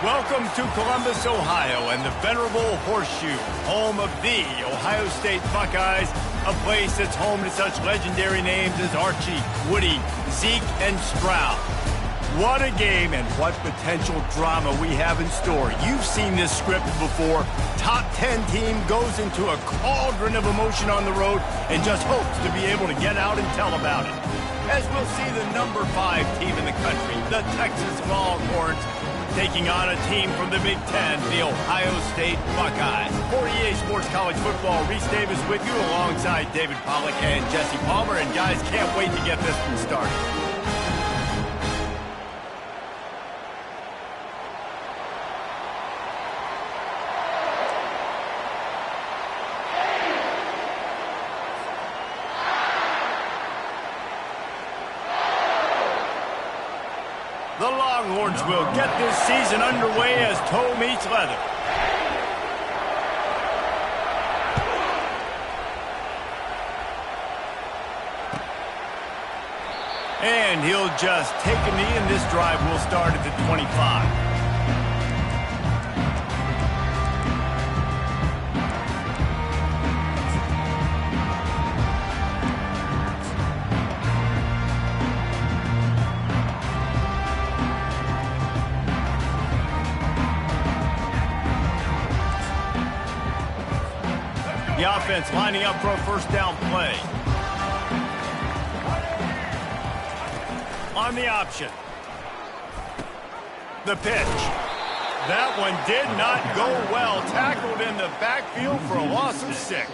Welcome to Columbus, Ohio, and the venerable Horseshoe, home of the Ohio State Buckeyes, a place that's home to such legendary names as Archie, Woody, Zeke, and Stroud. What a game and what potential drama we have in store. You've seen this script before. Top 10 team goes into a cauldron of emotion on the road and just hopes to be able to get out and tell about it. As we'll see the number 5 team in the country, the Texas Longhorns, taking on a team from the Big Ten, the Ohio State Buckeyes. For EA Sports College Football, Reese Davis with you alongside David Pollack and Jesse Palmer. And guys, can't wait to get this one started. The Longhorns will get this season underway as toe meets leather. And he'll just take a knee, and this drive will start at the 25. The offense lining up for a first down play. On the option. The pitch. That one did not go well. Tackled in the backfield for a loss of 6.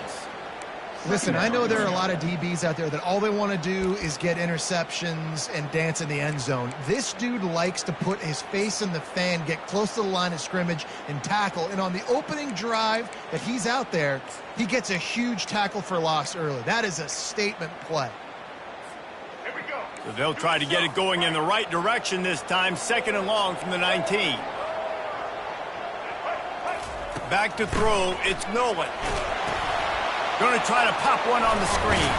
Listen, I know there are a lot of DBs out there that all they want to do is get interceptions and dance in the end zone. This dude likes to put his face in the fan, get close to the line of scrimmage, and tackle. And on the opening drive that he's out there, he gets a huge tackle for loss early. That is a statement play. Here we go. So they'll try to get it going in the right direction this time. 2nd and long from the 19. Back to throw. It's Nolan. Going to try to pop one on the screen.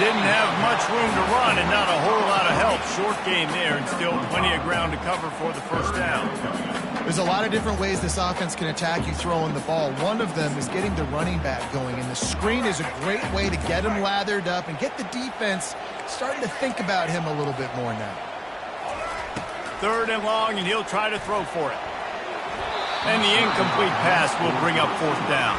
Didn't have much room to run and not a whole lot of help. Short game there and still plenty of ground to cover for the first down. There's a lot of different ways this offense can attack you throwing the ball. One of them is getting the running back going, and the screen is a great way to get him lathered up and get the defense starting to think about him a little bit more now. 3rd and long, and he'll try to throw for it. And the incomplete pass will bring up 4th down.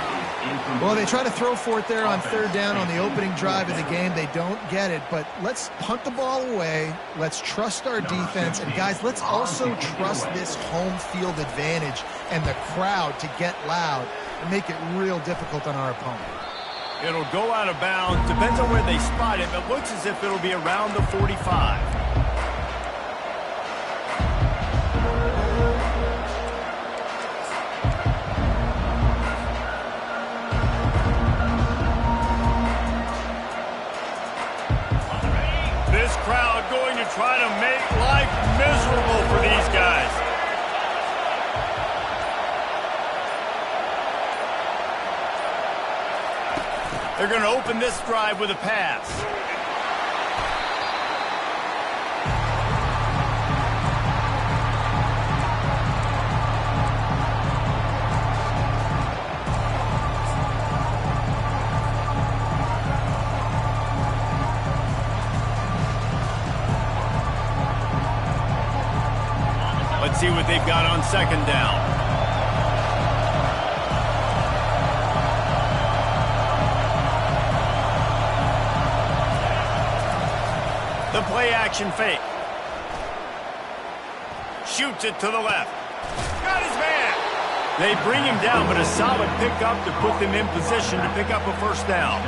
Well, they try to throw for it there on 3rd down on the opening drive of the game. They don't get it, but let's punt the ball away. Let's trust our defense. And, guys, let's also trust this home field advantage and the crowd to get loud and make it real difficult on our opponent. It'll go out of bounds. Depends on where they spot it, but looks as if it'll be around the 45. This crowd going to try to make life miserable for these guys. They're going to open this drive with a pass. Let's see what they've got on 2nd down. The play action fake. Shoots it to the left. Got his man. They bring him down, but a solid pickup to put them in position to pick up a first down.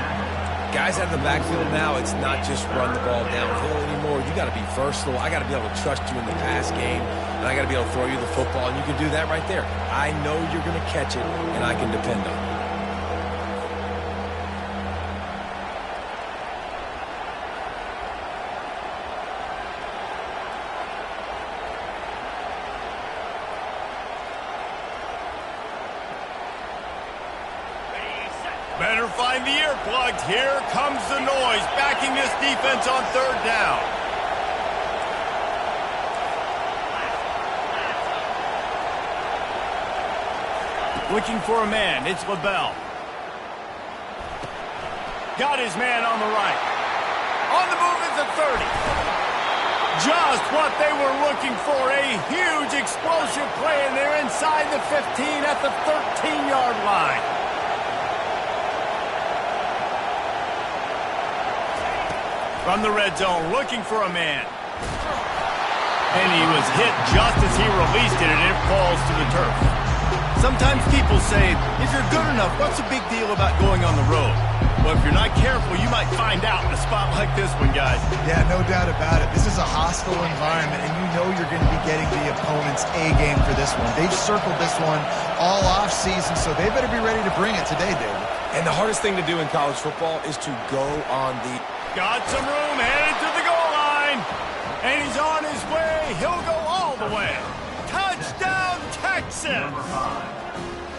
Guys out of the backfield now, it's not just run the ball downhill anymore. You got to be versatile. I got to be able to trust you in the pass game, and I got to be able to throw you the football, and you can do that right there. I know you're going to catch it, and I can depend on it. Better find the earplugs. Here comes the noise, backing this defense on 3rd down. Looking for a man. It's LaBelle. Got his man on the right. On the move is the 30. Just what they were looking for. A huge explosive play, and they're inside the 15 at the 13-yard line. From the red zone, looking for a man. And he was hit just as he released it, and it falls to the turf. Sometimes people say, if you're good enough, what's the big deal about going on the road? Well, if you're not careful, you might find out in a spot like this one, guys. Yeah, no doubt about it. This is a hostile environment, and you know you're going to be getting the opponent's A-game for this one. They've circled this one all off-season, so they better be ready to bring it today, David. And the hardest thing to do in college football is to go on the... Got some room, headed to the goal line. And he's on his way. He'll go all the way. Touchdown, Texas!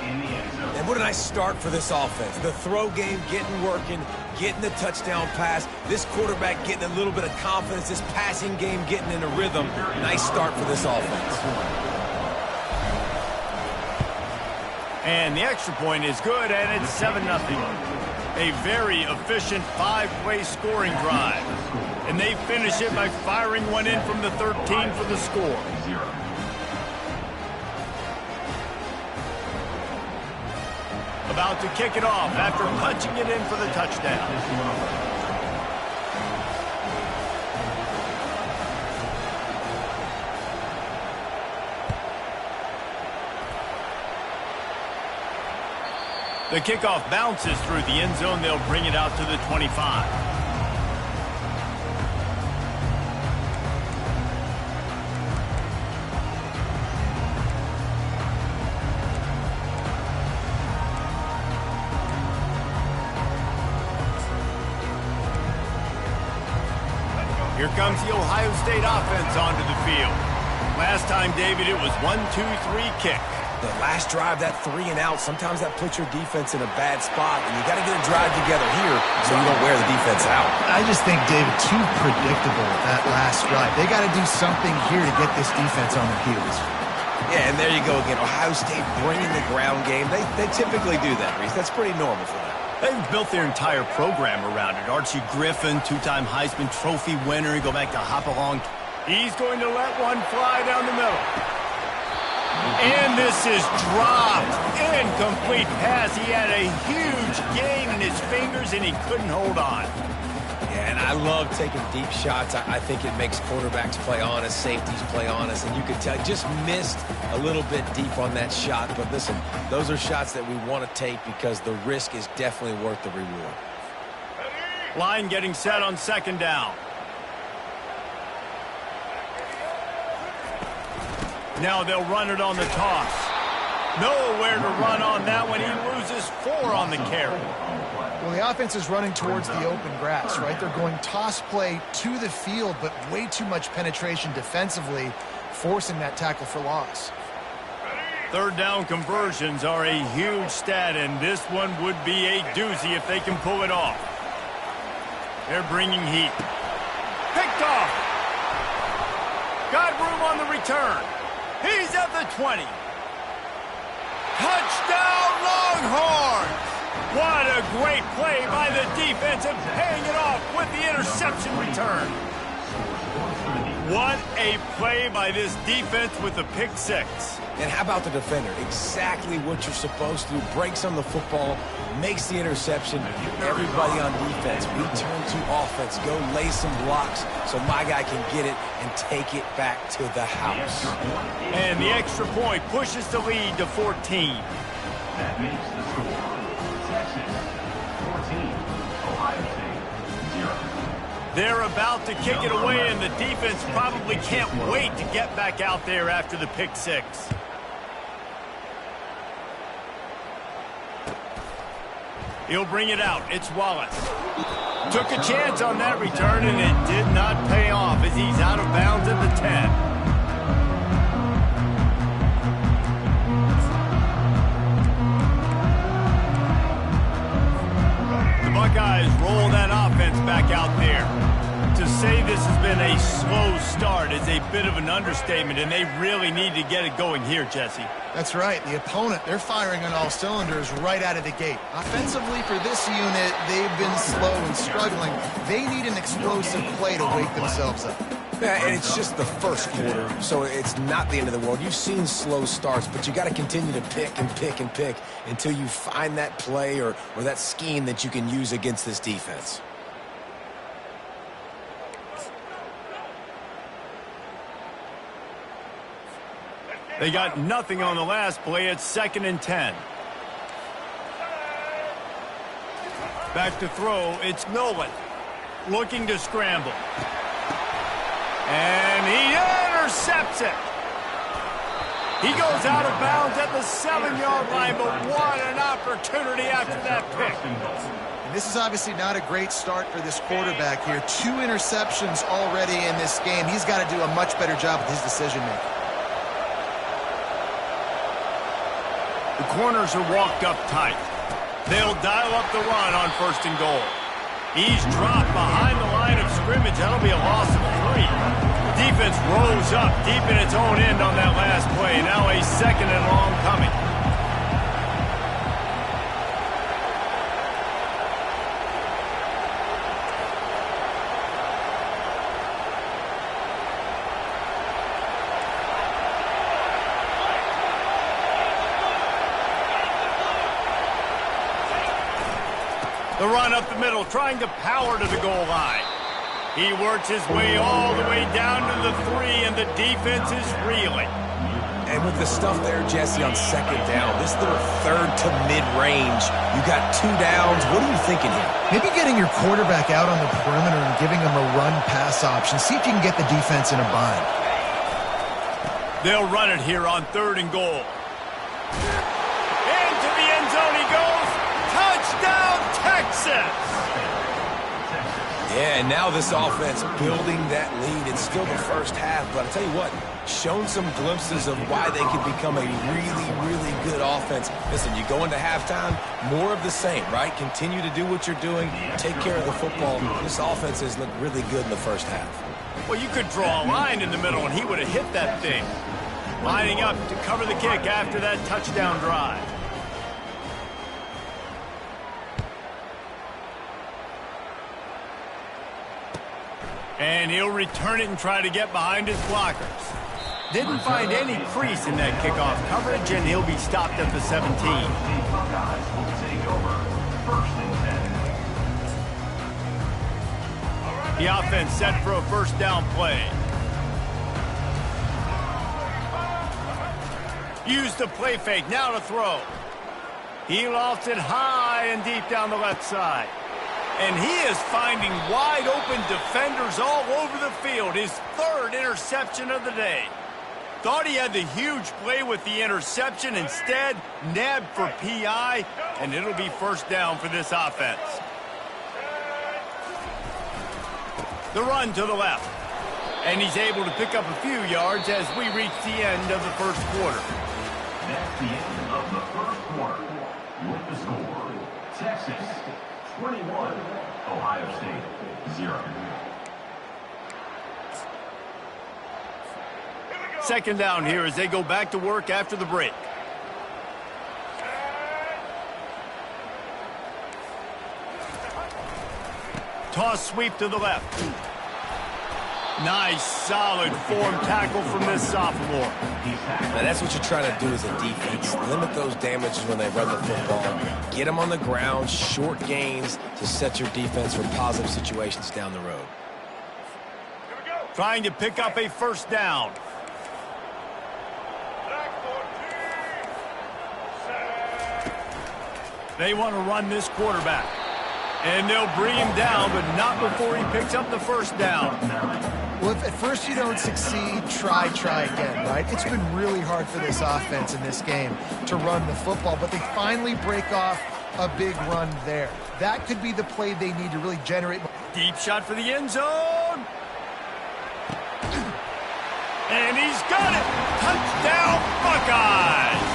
And what a nice start for this offense. The throw game getting working, getting the touchdown pass. This quarterback getting a little bit of confidence. This passing game getting in a rhythm. Nice start for this offense. And the extra point is good, and it's 7-0. A very efficient 5-play scoring drive. And they finish it by firing one in from the 13 for the score. About to kick it off after punching it in for the touchdown. The kickoff bounces through the end zone. They'll bring it out to the 25. Here comes the Ohio State offense onto the field. Last time, David, it was 1-2-3 kick. The last drive, that 3 and out, sometimes that puts your defense in a bad spot, and you got to get a drive together here so you don't wear the defense out. I just think, David, too predictable that last drive. They got to do something here to get this defense on their heels. Yeah, and there you go again. Ohio State bringing the ground game. They typically do that, Reese. That's pretty normal for them. They've built their entire program around it. Archie Griffin, 2-time Heisman Trophy winner. You go back to Hopalong. He's going to let one fly down the middle. And this is dropped. Incomplete pass. He had a huge gain in his fingers, and he couldn't hold on. Yeah, and I love taking deep shots. I think it makes quarterbacks play honest, safeties play honest, and you could tell just missed a little bit deep on that shot. But listen, those are shots that we want to take because the risk is definitely worth the reward. Line getting set on second down. Now they'll run it on the toss. Nowhere to run on that one. He loses 4 on the carry. Well, the offense is running towards the open grass, right? They're going toss play to the field, but way too much penetration defensively, forcing that tackle for loss. Third down conversions are a huge stat, and this one would be a doozy if they can pull it off. They're bringing heat. Picked off. Got room on the return. He's at the 20. Touchdown, Longhorns! What a great play by the defense and paying it off with the interception return. What a play by this defense with the pick 6. And how about the defender? Exactly what you're supposed to do. Breaks on the football, makes the interception. Everybody on defense, return to offense. Go lay some blocks so my guy can get it and take it back to the house. And the extra point pushes the lead to 14. That makes the score Texas 14, Ohio State 0. They're about to kick it away, and the defense probably can't wait to get back out there after the pick 6. He'll bring it out. It's Wallace. Took a chance on that return, and it did not pay off as he's out of bounds at the 10. The Buckeyes roll that offense back out there to say this has been a slow start is a bit of an understatement, and they really need to get it going here, Jesse. That's right. The opponent, they're firing on all cylinders right out of the gate. Offensively for this unit, they've been slow and struggling. They need an explosive play to wake themselves up. Yeah, and it's just the first quarter, so it's not the end of the world. You've seen slow starts, but you got to continue to pick and pick and pick until you find that play or that scheme that you can use against this defense. They got nothing on the last play. It's 2nd and 10. Back to throw. It's Nolan looking to scramble. And he intercepts it. He goes out of bounds at the 7-yard line, but what an opportunity after that pick. And this is obviously not a great start for this quarterback here. 2 interceptions already in this game. He's got to do a much better job with his decision-making. The corners are walked up tight. They'll dial up the run on 1st and goal. He's dropped behind the line of scrimmage. That'll be a loss of 3. Defense rose up deep in its own end on that last play. Now a 2nd and long coming. The run up the middle, trying to power to the goal line. He works his way all the way down to the 3, and the defense is reeling. And with the stuff there, Jesse, on 2nd down, this is their 3rd to mid-range. You got 2 downs. What are you thinking here? Maybe getting your quarterback out on the perimeter and giving him a run-pass option. See if you can get the defense in a bind. They'll run it here on 3rd and goal. Into the end zone he goes. Touchdown, Texas! Yeah, and now this offense building that lead. It's still the first half, but I'll tell you what, shown some glimpses of why they could become a really, really good offense. Listen, you go into halftime, more of the same, right? Continue to do what you're doing, take care of the football. This offense has looked really good in the first half. Well, you could draw a line in the middle, and he would have hit that thing. Lining up to cover the kick after that touchdown drive. And he'll return it and try to get behind his blockers. Didn't find any crease in that kickoff coverage, and he'll be stopped at the 17. The offense set for a 1st down play. Use the play fake, now to throw. He lofts it high and deep down the left side. And he is finding wide-open defenders all over the field. His 3rd interception of the day. Thought he had the huge play with the interception. Instead, nabbed for PI, and it'll be 1st down for this offense. The run to the left. And he's able to pick up a few yards as we reach the end of the 1st quarter. That's the end of the 1st quarter. With the score, Texas 21, Ohio State 0. 2nd down here as they go back to work after the break. Toss sweep to the left. Nice, solid form tackle from this sophomore. Now, that's what you're trying to do as a defense. Limit those damages when they run the football. Get them on the ground, short gains to set your defense for positive situations down the road. Trying to pick up a 1st down. They want to run this quarterback. And they'll bring him down, but not before he picks up the 1st down. Well, if at first you don't succeed, try again, right? It's been really hard for this offense in this game to run the football, but they finally break off a big run there. That could be the play they need to really generate. Deep shot for the end zone. And he's got it. Touchdown, Buckeyes.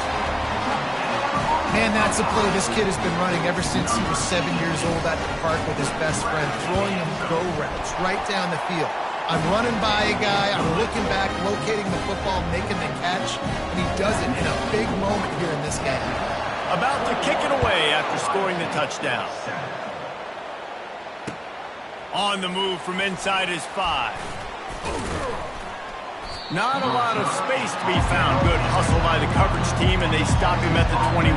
Man, And that's a play this kid has been running ever since he was 7 years old at the park with his best friend, throwing him go routes right down the field. I'm running by a guy, I'm looking back, locating the football, making the catch, and he does it in a big moment here in this game. About to kick it away after scoring the touchdown. On the move from inside his 5. Not a lot of space to be found. Good hustle by the coverage team, and they stop him at the 21.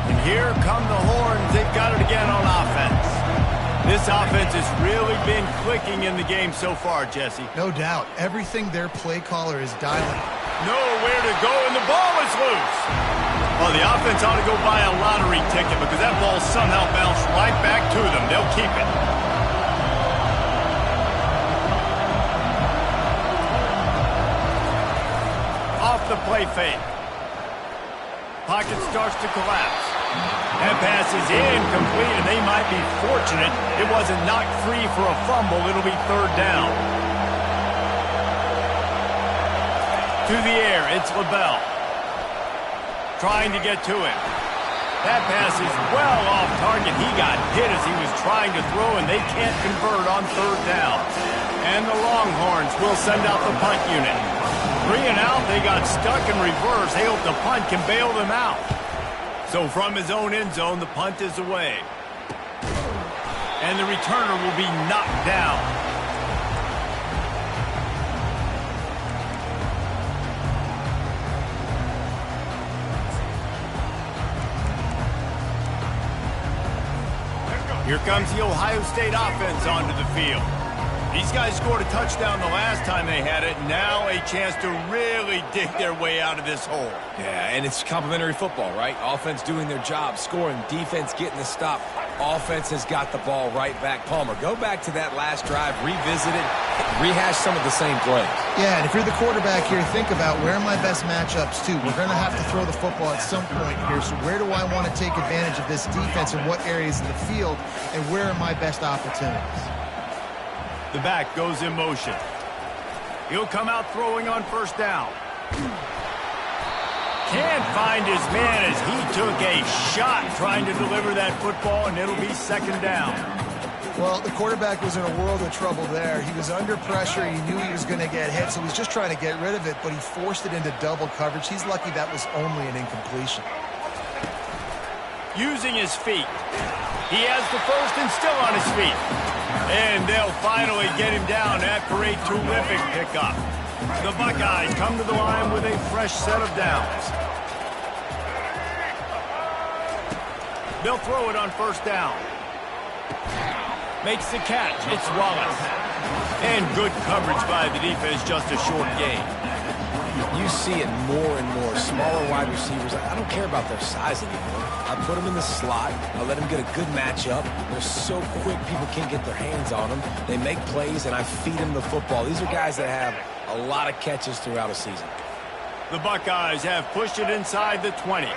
And here come the horns. They've got it again on offense. This offense has really been clicking in the game so far, Jesse. No doubt. Everything their play caller is dialing. Nowhere to go, and the ball is loose. Well, the offense ought to go buy a lottery ticket because that ball somehow bounced right back to them. They'll keep it. Off the play fake. Pocket starts to collapse. That pass is incomplete, and they might be fortunate it wasn't knocked free for a fumble. It'll be 3rd down. To the air, it's LaBelle. Trying to get to him. That pass is well off target. He got hit as he was trying to throw, and they can't convert on 3rd down. And the Longhorns will send out the punt unit. 3 and out, they got stuck in reverse. They hope the punt can bail them out. So from his own end zone, the punt is away. And the returner will be knocked down. Here comes the Ohio State offense onto the field. These guys scored a touchdown the last time they had it. Now a chance to really dig their way out of this hole. Yeah, and it's complimentary football, right? Offense doing their job, scoring, defense getting the stop. Offense has got the ball right back. Palmer, go back to that last drive, revisit it, rehash some of the same plays. Yeah, and if you're the quarterback here, think about where are my best matchups too. We're going to have to throw the football at some point here, so where do I want to take advantage of this defense and what areas of the field, and where are my best opportunities? The back goes in motion. He'll come out throwing on 1st down. Can't find his man as he took a shot trying to deliver that football, and it'll be 2nd down. Well, the quarterback was in a world of trouble there. He was under pressure. He knew he was going to get hit, so he's just trying to get rid of it, but he forced it into double coverage. He's lucky that was only an incompletion. Using his feet. He has the 1st and still on his feet. And they'll finally get him down after a terrific pickup. The Buckeyes come to the line with a fresh set of downs. They'll throw it on 1st down. Makes the catch. It's Wallace. And good coverage by the defense, just a short gain. You see it more and more. Smaller wide receivers, I don't care about their size anymore. I put them in the slot. I let them get a good matchup. They're so quick, people can't get their hands on them. They make plays, and I feed them the football. These are guys that have a lot of catches throughout a season. The Buckeyes have pushed it inside the 20.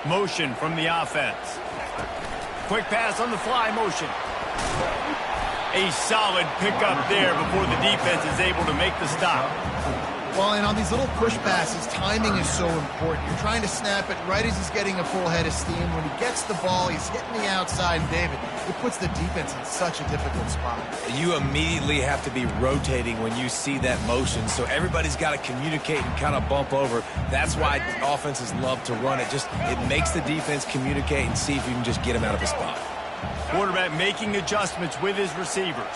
Motion from the offense. Quick pass on the fly motion. A solid pickup there before the defense is able to make the stop. Well, and on these little push passes, timing is so important. You're trying to snap it right as he's getting a full head of steam. When he gets the ball, he's hitting the outside, and David, it puts the defense in such a difficult spot. You immediately have to be rotating when you see that motion, so everybody's got to communicate and kind of bump over. That's why offenses love to run it. It makes the defense communicate and see if you can just get him out of a spot. Quarterback making adjustments with his receivers.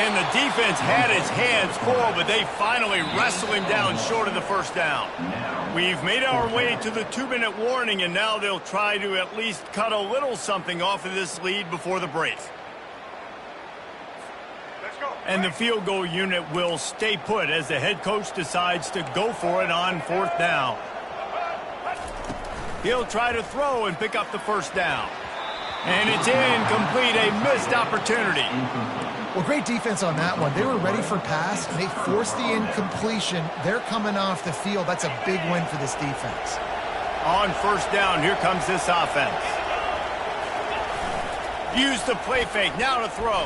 And the defense had his hands full, but they finally wrestle him down short of the 1st down. We've made our way to the 2-minute warning, and now they'll try to at least cut a little something off of this lead before the break. And the field goal unit will stay put as the head coach decides to go for it on 4th down. He'll try to throw and pick up the 1st down. And it's incomplete, a missed opportunity. Well, great defense on that one. They were ready for pass, and they forced the incompletion. They're coming off the field. That's a big win for this defense. On 1st down, here comes this offense. Use the play fake, now to throw.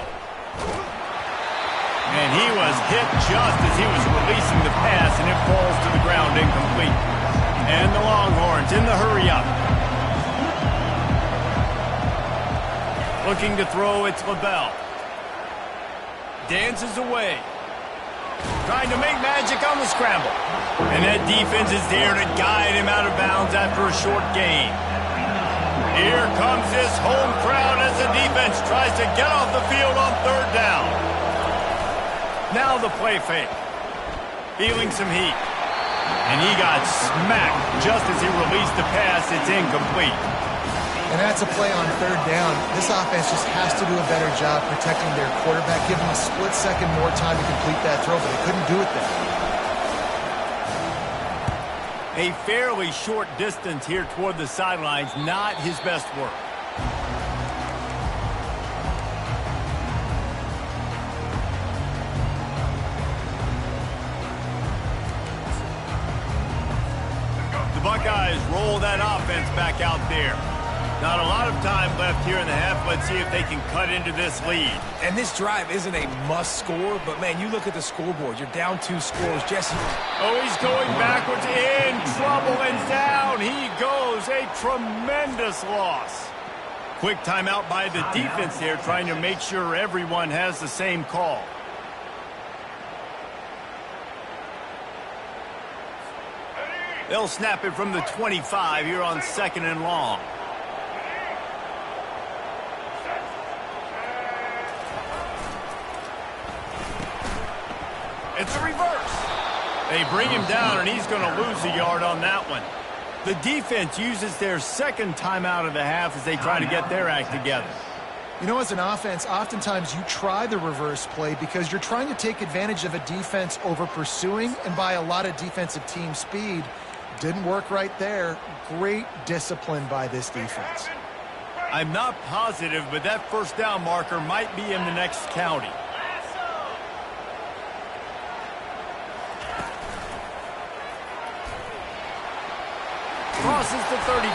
And he was hit just as he was releasing the pass, and it falls to the ground incomplete. And the Longhorns in the hurry-up. Looking to throw, it's LaBelle. Dances away. Trying to make magic on the scramble. And that defense is there to guide him out of bounds after a short gain. Here comes this home crowd as the defense tries to get off the field on third down. Now the play fake. Feeling some heat. And he got smacked just as he released the pass. It's incomplete. And that's a play on third down. This offense just has to do a better job protecting their quarterback. Give him a split second more time to complete that throw, but they couldn't do it there. A fairly short distance here toward the sidelines, not his best work. The Buckeyes roll that offense back out there. Not a lot of time left here in the half. Let's see if they can cut into this lead. And this drive isn't a must score, but, man, you look at the scoreboard. You're down 2 scores. Jesse. Oh, he's going backwards, in trouble, and down he goes. A tremendous loss. Quick timeout by the defense there, trying to make sure everyone has the same call. They'll snap it from the 25 here on 2nd and long. It's a reverse. They bring him down, and he's going to lose a yard on that one. The defense uses their second timeout of the half as they try to get their act together. You know, as an offense, oftentimes you try the reverse play because you're trying to take advantage of a defense over pursuing and by a lot of defensive team speed. Didn't work right there. Great discipline by this defense. I'm not positive, but that first down marker might be in the next county. Crosses the 35.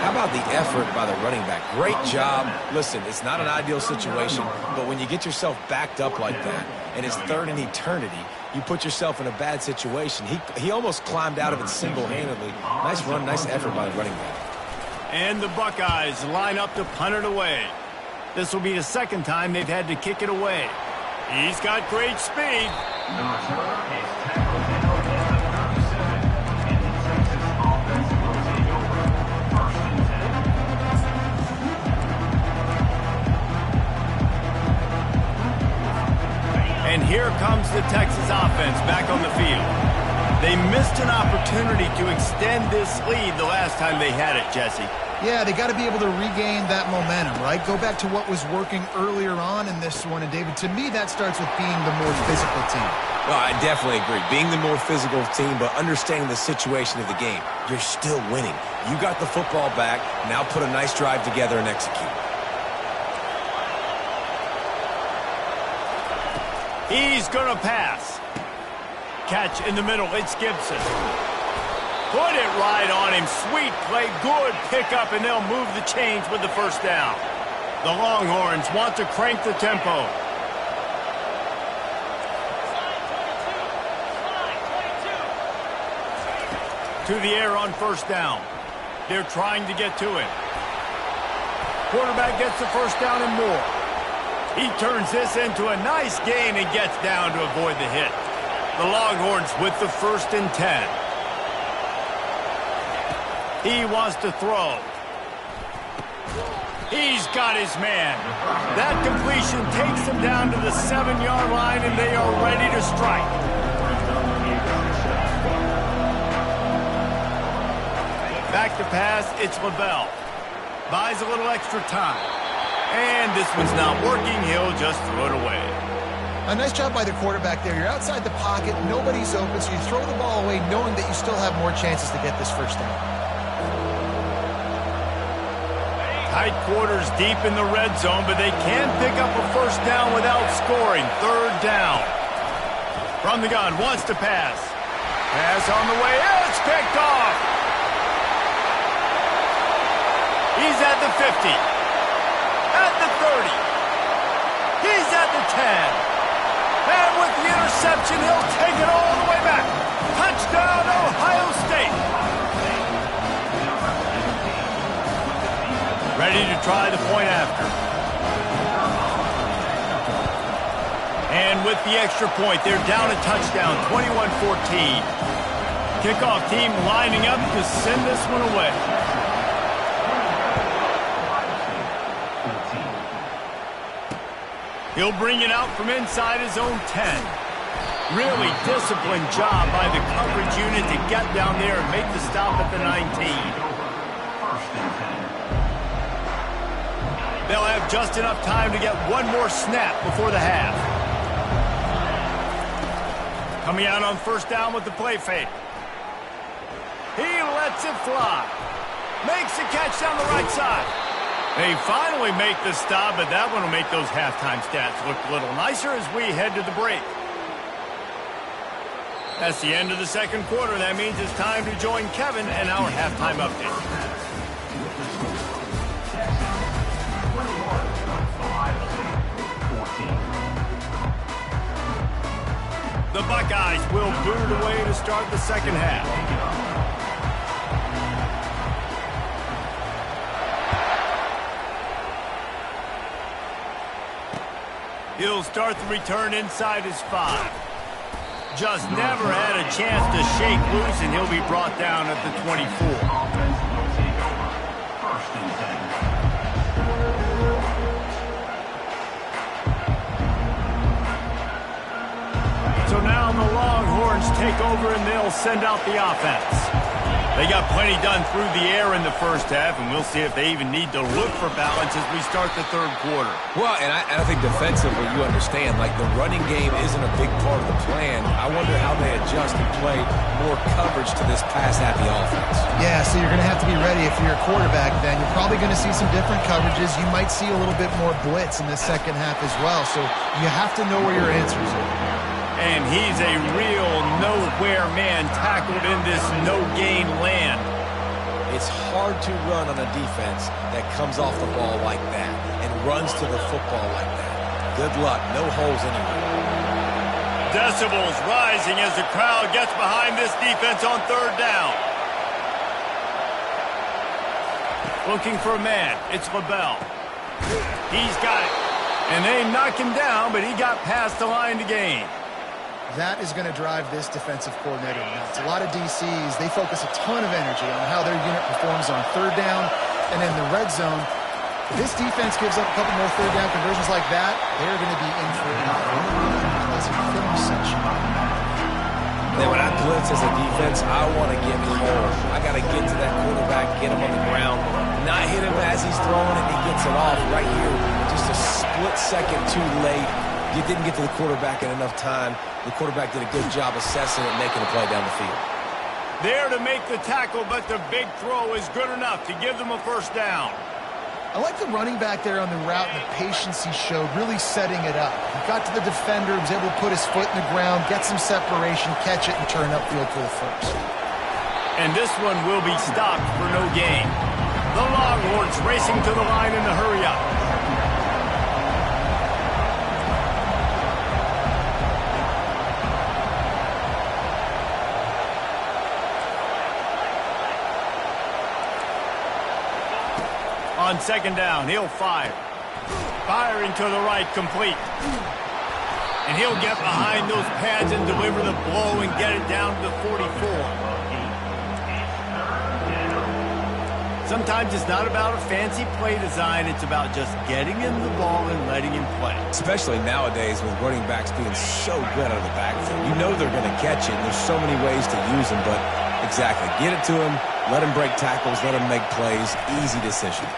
How about the effort by the running back? Great job. Listen, it's not an ideal situation, but when you get yourself backed up like that, and it's third in eternity, you put yourself in a bad situation. He almost climbed out of it single-handedly. Nice run, nice effort by the running back. And the Buckeyes line up to punt it away. This will be the second time they've had to kick it away. He's got great speed. The return is tackled down at the 37, and the Texas offense will take over 1st and 10. And here comes the Texas offense back on the field. They missed an opportunity to extend this lead the last time they had it, Jesse. Yeah, they got to be able to regain that momentum, right? Go back to what was working earlier on in this one. And, David, to me, that starts with being the more physical team. Well, I definitely agree. Being the more physical team, but understanding the situation of the game. You're still winning. You got the football back. Now put a nice drive together and execute. He's going to pass. Catch in the middle. It's Gibson. Put it right on him. Sweet play. Good pickup, and they'll move the chains with the first down. The Longhorns want to crank the tempo. To the air on first down. They're trying to get to it. Quarterback gets the first down and more. He turns this into a nice gain and gets down to avoid the hit. The Longhorns with the 1st and 10. He wants to throw. He's got his man. That completion takes him down to the 7-yard line, and they are ready to strike. Back to pass, it's LaBelle. Buys a little extra time. And this one's not working. He'll just throw it away. A nice job by the quarterback there. You're outside the pocket. Nobody's open, so you throw the ball away knowing that you still have more chances to get this first down. Tight quarters deep in the red zone, but they can pick up a first down without scoring. 3rd down. From the gun, wants to pass. Pass on the way. It's picked off. He's at the 50. try the point after. And with the extra point, they're down a touchdown, 21-14. Kickoff team lining up to send this one away. He'll bring it out from inside his own 10. Really disciplined job by the coverage unit to get down there and make the stop at the 19. They'll have just enough time to get one more snap before the half. Coming out on first down with the play fake. He lets it fly. Makes the catch down the right side. They finally make the stop, but that one will make those halftime stats look a little nicer as we head to the break. That's the end of the second quarter. That means it's time to join Kevin and our halftime update. The Buckeyes will boot it away to start the second half. He'll start the return inside his 5. Just never had a chance to shake loose, and he'll be brought down at the 24. So now the Longhorns take over, and they'll send out the offense. They got plenty done through the air in the first half, and we'll see if they even need to look for balance as we start the third quarter. Well, and I think defensively, you understand, like the running game isn't a big part of the plan. I wonder how they adjust and play more coverage to this pass-happy offense. Yeah, so you're going to have to be ready if you're a quarterback then. You're probably going to see some different coverages. You might see a little bit more blitz in the second half as well, so you have to know where your answers are. And he's a real nowhere man tackled in this no-gain land. It's hard to run on a defense that comes off the ball like that and runs to the football like that. Good luck. No holes anywhere. Decibels rising as the crowd gets behind this defense on third down. Looking for a man. It's LaBelle. He's got it. And they knock him down, but he got past the line to gain. That is going to drive this defensive coordinator nuts. A lot of DCs, they focus a ton of energy on how their unit performs on third down and in the red zone. If this defense gives up a couple more third down conversions like that, they're going to be in for a classic film session. Then when I blitz as a defense, I want to get home. I got to get to that quarterback, get him on the ground, not hit him as he's throwing it, and he gets it off right here. Just a split second too late. You didn't get to the quarterback in enough time. The quarterback did a good job assessing it and making a play down the field. There to make the tackle, but the big throw is good enough to give them a first down. I like the running back there on the route and the patience he showed, really setting it up. He got to the defender, was able to put his foot in the ground, get some separation, catch it, and turn upfield for the first. And this one will be stopped for no gain. The Longhorns racing to the line in the hurry-up. On second down, he'll fire. Firing to the right, complete. And he'll get behind those pads and deliver the blow and get it down to the 44. Sometimes it's not about a fancy play design. It's about just getting him the ball and letting him play. Especially nowadays with running backs being so good out of the backfield. You know they're going to catch it, and there's so many ways to use them, but exactly. Get it to him, let him break tackles, let him make plays. Easy decision.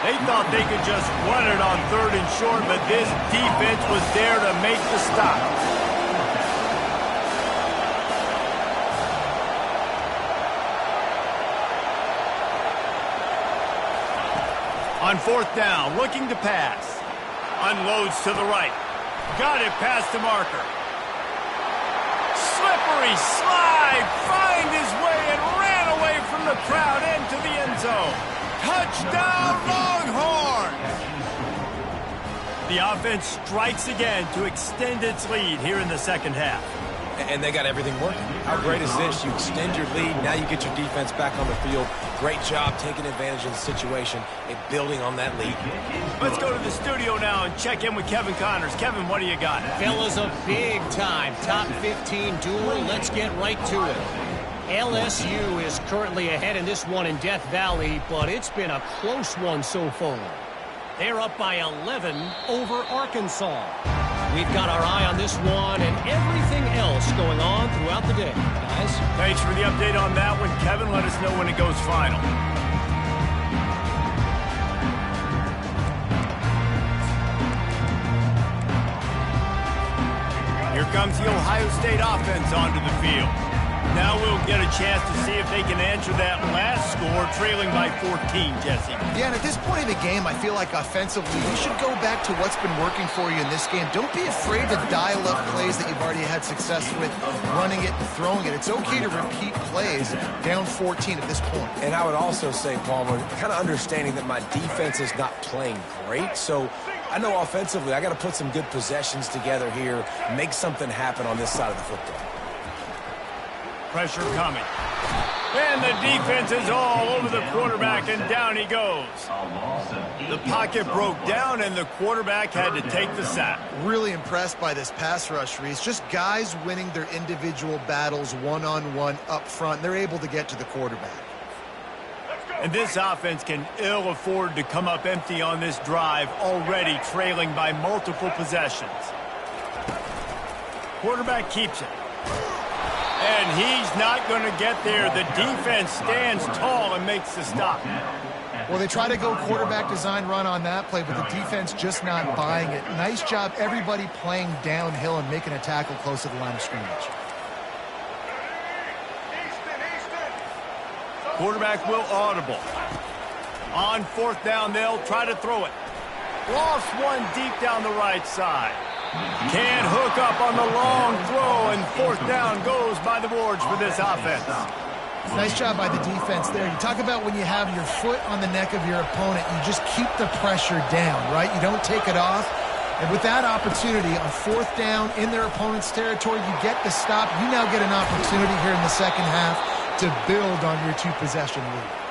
They thought they could just run it on third and short, but this defense was there to make the stop. On fourth down, looking to pass. Unloads to the right. Got it past the marker. Slippery slide, find his way and ran away from the crowd into the end zone. Touchdown, Longhorns! The offense strikes again to extend its lead here in the second half. And they got everything working. How great is this? You extend your lead. Now you get your defense back on the field. Great job taking advantage of the situation and building on that lead. Let's go to the studio now and check in with Kevin Connors. Kevin, what do you got? Fellas, a big-time top 15 duel. Let's get right to it. LSU is currently ahead in this one in Death Valley, but it's been a close one so far. They're up by 11 over Arkansas. We've got our eye on this one and everything else going on throughout the day, guys. Thanks for the update on that one, Kevin. Let us know when it goes final. Here comes the Ohio State offense onto the field. Now we'll get a chance to see if they can answer that last score, trailing by 14, Jesse. Yeah, and at this point in the game, I feel like offensively, you should go back to what's been working for you in this game. Don't be afraid to dial up plays that you've already had success with, running it and throwing it. It's okay to repeat plays down 14 at this point. And I would also say, Palmer, kind of understanding that my defense is not playing great, so I know offensively I got to put some good possessions together here, make something happen on this side of the football. Pressure coming. And the defense is all over the quarterback, and down he goes. The pocket broke down, and the quarterback had to take the sack. Really impressed by this pass rush, Reese. Just guys winning their individual battles one-on-one up front. They're able to get to the quarterback. And this offense can ill afford to come up empty on this drive, already trailing by multiple possessions. Quarterback keeps it. And he's not going to get there. The defense stands tall and makes the stop. Well, they try to go quarterback design run on that play, but the defense just not buying it. Nice job, everybody playing downhill and making a tackle close to the line of scrimmage. Quarterback will audible. On fourth down, they'll try to throw it. Lost one deep down the right side. Can't hook up on the long throw, and fourth down goes by the boards for this offense. Nice job by the defense there. You talk about when you have your foot on the neck of your opponent, you just keep the pressure down, right? You don't take it off. And with that opportunity on fourth down in their opponent's territory, you get the stop. You now get an opportunity here in the second half to build on your two-possession lead.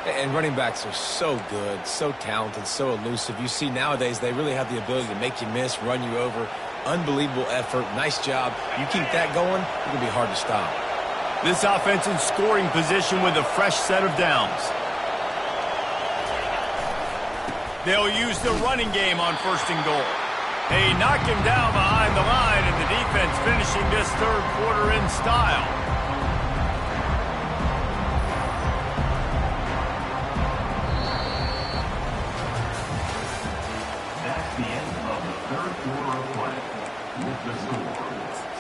And running backs are so good, so talented, so elusive. You see nowadays they really have the ability to make you miss, run you over. Unbelievable effort. Nice job. You keep that going, it's going to be hard to stop. This offense in scoring position with a fresh set of downs. They'll use the running game on first and goal. They knock him down behind the line, and the defense finishing this third quarter in style. That's the end of the third quarter of play. With the score,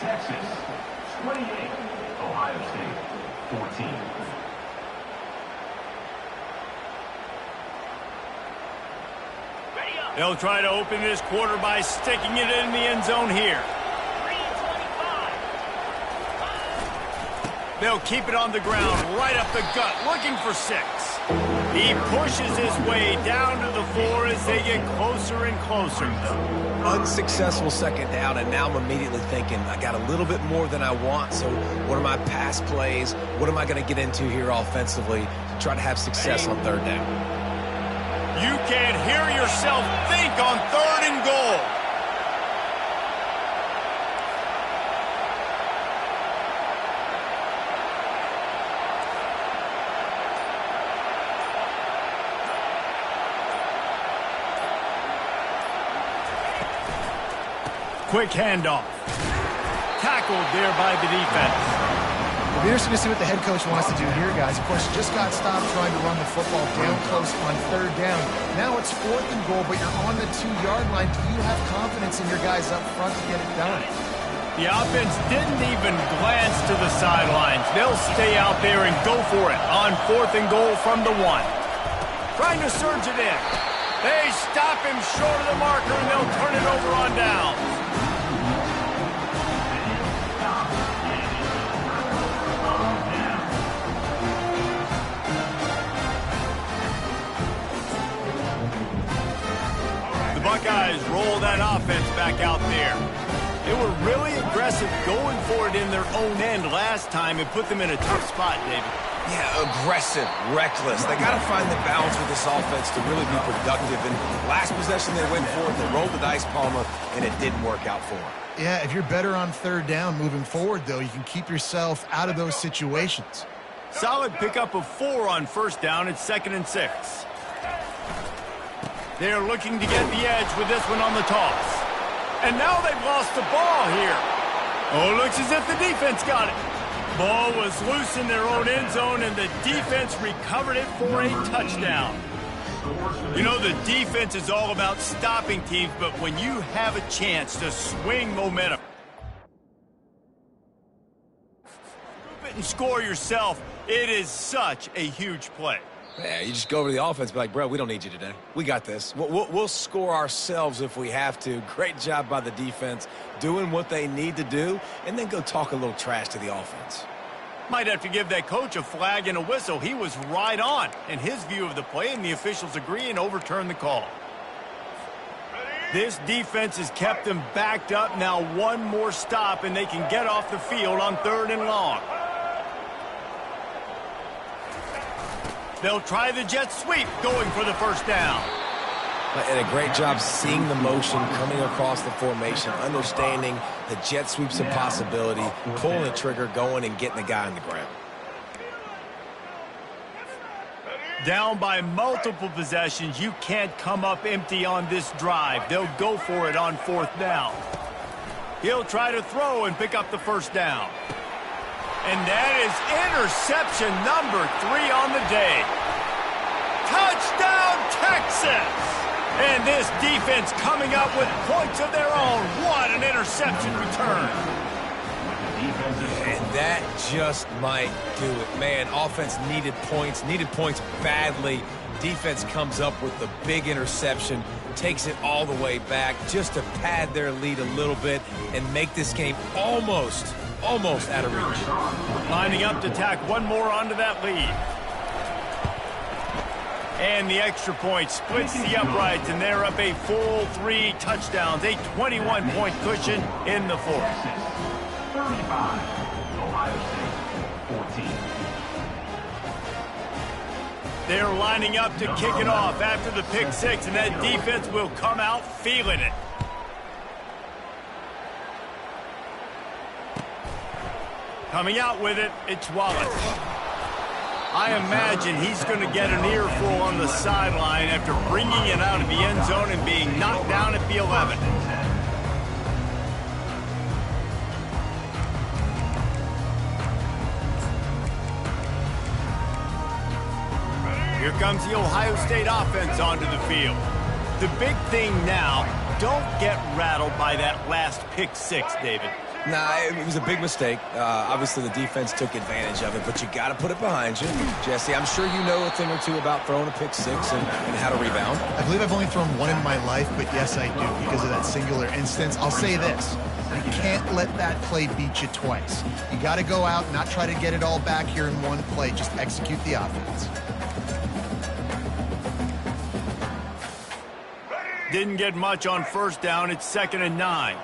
Texas 28, Ohio State 14. They'll try to open this quarter by sticking it in the end zone here. They'll keep it on the ground, right up the gut, looking for 6. He pushes his way down to the floor as they get closer and closer. Unsuccessful second down, and now I'm immediately thinking, I got a little bit more than I want, so what are my pass plays? What am I going to get into here offensively to try to have success on third down? You can't hear yourself think on third and goal. Quick handoff. Tackled there by the defense. It'll be interesting to see what the head coach wants to do here, guys. Of course, you just got stopped trying to run the football down close on third down. Now it's fourth and goal, but you're on the 2-yard line. Do you have confidence in your guys up front to get it done? The offense didn't even glance to the sidelines. They'll stay out there and go for it on fourth and goal from the 1. Trying to surge it in. They stop him short of the marker, and they'll turn it over on down. The Buckeyes roll that offense back out there. They were really aggressive going for it in their own end last time and put them in a tough spot, David. Yeah, aggressive, reckless. They got to find the balance with this offense to really be productive. And last possession they went for it, they rolled the dice, Palmer, and it didn't work out for them. Yeah, if you're better on third down moving forward, though, you can keep yourself out of those situations. Solid pickup of 4 on first down. It's 2nd and 6. They're looking to get the edge with this one on the toss. And now they've lost the ball here. Oh, looks as if the defense got it. Ball was loose in their own end zone, and the defense recovered it for a touchdown. You know, the defense is all about stopping teams, but when you have a chance to swing momentum and score yourself, it is such a huge play. Yeah, you just go over to the offense and be like, bro, we don't need you today. We got this. We'll score ourselves if we have to. Great job by the defense doing what they need to do, and then go talk a little trash to the offense. Might have to give that coach a flag and a whistle. He was right on in his view of the play, and the officials agree and overturn the call. This defense has kept them backed up. Now one more stop, and they can get off the field on 3rd and long. They'll try the jet sweep, going for the first down. And a great job seeing the motion coming across the formation, understanding the jet sweep's a possibility, pulling the trigger, going and getting the guy on the ground. Down by multiple possessions, you can't come up empty on this drive. They'll go for it on 4th down. He'll try to throw and pick up the first down. And that is interception number 3 on the day. Touchdown, Texas! And this defense coming up with points of their own. What an interception return. And that just might do it. Man, offense needed points badly. Defense comes up with the big interception, takes it all the way back just to pad their lead a little bit and make this game almost out of reach. Lining up to tack one more onto that lead. And the extra point splits the uprights, and they're up a full 3 touchdowns, a 21-point cushion in the 4th. 35, Ohio State, 14. They're lining up to kick it off after the pick 6, and that defense will come out feeling it. Coming out with it, it's Wallace. I imagine he's going to get an earful on the sideline after bringing it out of the end zone and being knocked down at the 11. Here comes the Ohio State offense onto the field. The big thing now, don't get rattled by that last pick 6, David. Nah, it was a big mistake. Obviously, the defense took advantage of it, but you got to put it behind you. Jesse, I'm sure you know a thing or two about throwing a pick 6 and how to rebound. I believe I've only thrown one in my life, but yes, I do, because of that singular instance. I'll say this. You can't let that play beat you twice. You got to go out, not try to get it all back here in one play. Just execute the offense. Didn't get much on first down. It's 2nd and 9.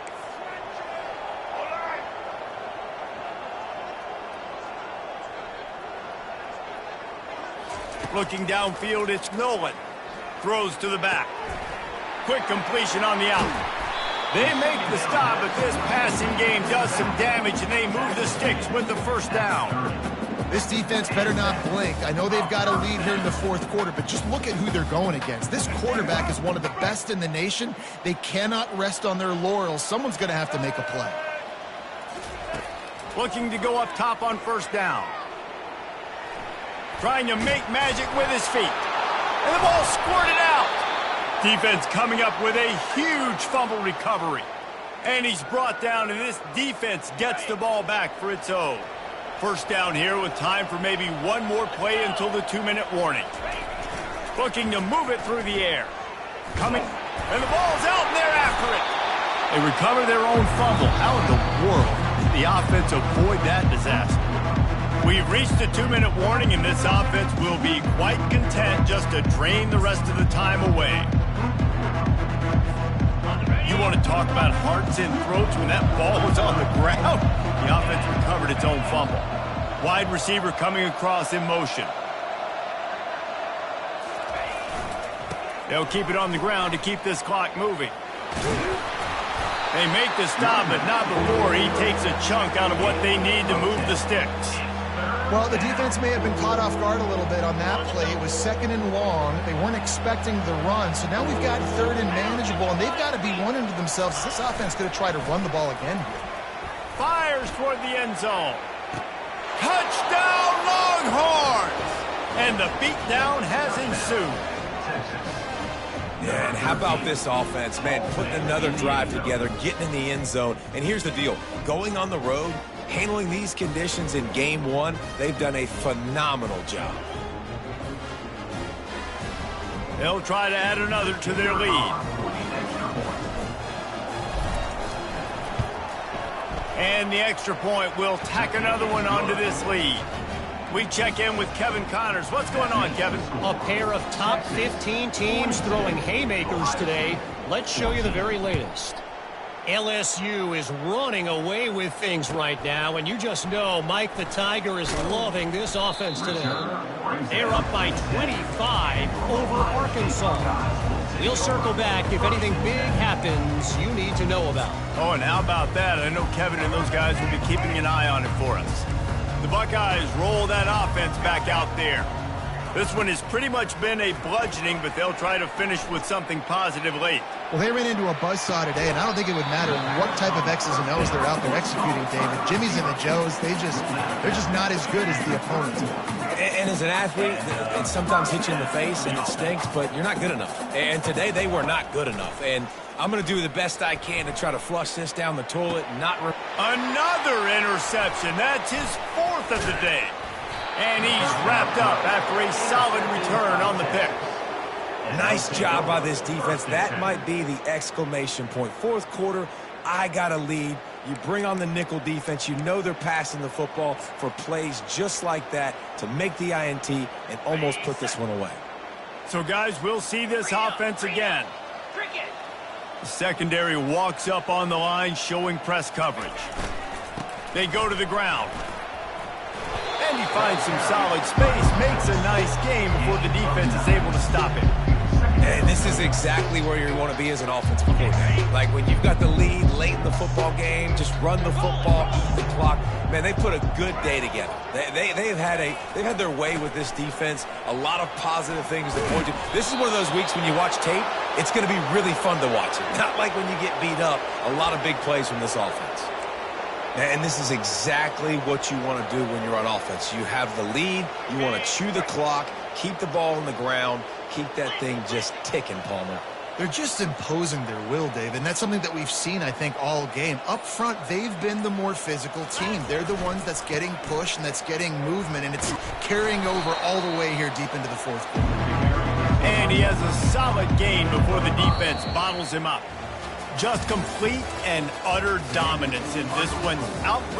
Looking downfield, it's Nolan. Throws to the back. Quick completion on the out. They make the stop, but this passing game does some damage, and they move the sticks with the first down. This defense better not blink. I know they've got a lead here in the 4th quarter, but just look at who they're going against. This quarterback is one of the best in the nation. They cannot rest on their laurels. Someone's going to have to make a play. Looking to go up top on first down. Trying to make magic with his feet. And the ball squirted out. Defense coming up with a huge fumble recovery. And he's brought down, and this defense gets the ball back for its own. First down here with time for maybe one more play until the 2-minute warning. Looking to move it through the air. Coming, and the ball's out, and they're after it. They recover their own fumble. How in the world did the offense avoid that disaster? We've reached a 2-minute warning, and this offense will be quite content just to drain the rest of the time away. You want to talk about hearts and throats when that ball was on the ground? The offense recovered its own fumble. Wide receiver coming across in motion. They'll keep it on the ground to keep this clock moving. They make the stop, but not before he takes a chunk out of what they need to move the sticks. Well, the defense may have been caught off guard a little bit on that play. It was 2nd and long. They weren't expecting the run, so now we've got 3rd and manageable, and they've got to be wondering to themselves, is this offense going to try to run the ball again here? Fires toward the end zone. Touchdown, Longhorns! And the beatdown has ensued. Yeah, and how about this offense, man, putting another drive together, getting in the end zone. And here's the deal. Going on the road, handling these conditions in game 1, they've done a phenomenal job. They'll try to add another to their lead. And the extra point will tack another one onto this lead. We check in with Kevin Connors. What's going on, Kevin? A pair of top 15 teams throwing haymakers today. Let's show you the very latest. LSU is running away with things right now, and you just know Mike the Tiger is loving this offense today. They're up by 25 over Arkansas. We'll circle back if anything big happens you need to know about. Oh, and how about that? I know Kevin and those guys will be keeping an eye on it for us. The Buckeyes roll that offense back out there. This one has pretty much been a bludgeoning, but they'll try to finish with something positive late. Well, they ran into a buzzsaw today, and I don't think it would matter what type of X's and O's they're out there executing, David. Jimmy's and the Joes, they're just not as good as the opponents. And as an athlete, it sometimes hits you in the face, and it stinks, but you're not good enough. And today, they were not good enough. And I'm going to do the best I can to try to flush this down the toilet and not... Another interception. That's his 4th of the day. And he's wrapped up after a solid return on the pick. Nice job by this defense. That might be the exclamation point. 4th quarter, I got a lead. You bring on the nickel defense. You know they're passing the football for plays just like that to make the INT and almost put this one away. So, guys, we'll see this offense again. The secondary walks up on the line, showing press coverage. They go to the ground. And he finds some solid space, makes a nice game before the defense is able to stop him. And this is exactly where you want to be as an offensive coordinator. Like when you've got the lead late in the football game, just run the football, eat the clock. Man, they put a good day together. They've had their way with this defense. A lot of positive things to point to. This is one of those weeks when you watch tape, it's going to be really fun to watch it. Not like when you get beat up. A lot of big plays from this offense. And this is exactly what you want to do when you're on offense. You have the lead. You want to chew the clock, keep the ball on the ground, keep that thing just ticking, Palmer. They're just imposing their will, Dave, and that's something that we've seen, I think, all game. Up front, they've been the more physical team. They're the ones that's getting pushed and that's getting movement, and it's carrying over all the way here deep into the 4th quarter. And he has a solid gain before the defense bottles him up. Just complete and utter dominance in this one. Outplayed